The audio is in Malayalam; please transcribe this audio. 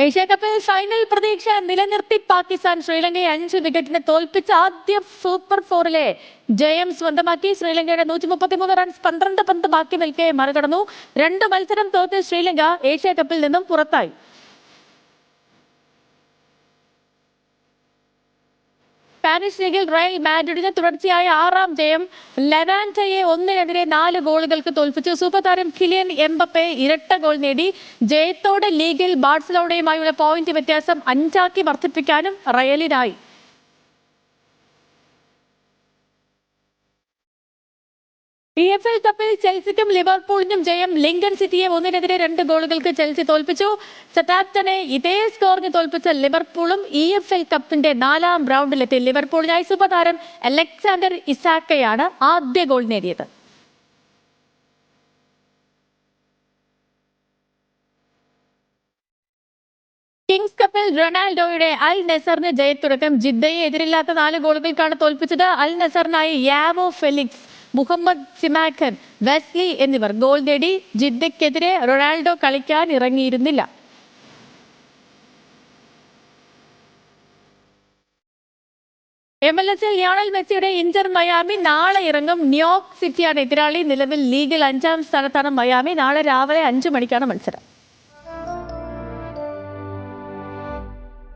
ഏഷ്യാകപ്പിൽ ഫൈനൽ പ്രതീക്ഷ നിലനിർത്തി പാകിസ്ഥാൻ ശ്രീലങ്കയെ 5 വിക്കറ്റിന് തോൽപ്പിച്ച് ആദ്യ സൂപ്പർ ഫോറിലെ ജയം സ്വന്തമാക്കി. ശ്രീലങ്കയുടെ 133 റൺസ് 12 പന്ത് ബാക്കി നിൽക്കെ മറികടന്നു. 2 മത്സരം തോറ്റ് ശ്രീലങ്ക ഏഷ്യാകപ്പിൽ നിന്നും പുറത്തായി. സ്പാനിഷ് ലീഗിൽ റയൽ മാഡ്രിഡിന് തുടർച്ചയായ 6ാം ജയം. ലെവാന്റയെ 1-നെതിരെ 4 ഗോളുകൾക്ക് തോൽപ്പിച്ചു. സൂപ്പർ താരം കിലിയൻ എംബപ്പെ ഇരട്ട ഗോൾ നേടി. ജയത്തോടെ ലീഗിൽ ബാഴ്സലോണയുമായുള്ള പോയിന്റ് വ്യത്യാസം 5 വർദ്ധിപ്പിക്കാനും റയലിനായി. EFL കപ്പിൽ ചെൽസിക്കും ലിവർപൂളിനും ജയം. ലിങ്കൺ സിറ്റിയെ 1-നെതിരെ 2 ഗോളുകൾക്ക് ചെൽസി തോൽപ്പിച്ചു. സതാപ്റ്റനെ ഇതേ സ്കോറിന് തോൽപ്പിച്ച ലിവർപൂളും EFL കപ്പിന്റെ 4ാം റൗണ്ടിലെത്തി. ലിവർപൂളിനായി സൂപ്പർ താരം അലക്സാണ്ടർ ഇസാക്കയാണ് ആദ്യ ഗോൾ നേടിയത്. കിങ്സ് കപ്പിൽ റൊണാൾഡോയുടെ അൽ നസറിന് ജയത്തുടക്കം. ജിദ്ദയെ എതിരില്ലാത്ത 4 ഗോളുകൾക്കാണ് തോൽപ്പിച്ചത്. അൽ നസറിനായി യാവോ ഫെലിക്സ്, മുഹമ്മദ് സിമാക്കൻ, വെസ്ലി എന്നിവർ ഗോൾ നേടി. ജിദ്ദയ്ക്കെതിരെ റൊണാൾഡോ കളിക്കാൻ ഇറങ്ങിയിരുന്നില്ല. MLS-ൽ ലിയോണൽ മെസ്സിയുടെ ഇന്റർ മയാമി നാളെ ഇറങ്ങും. ന്യൂയോർക്ക് സിറ്റിയാണ് എതിരാളി. നിലവിൽ ലീഗിൽ 5ാം സ്ഥാനത്താണ് മയാമി. നാളെ രാവിലെ 5 മണിക്കാണ് മത്സരം.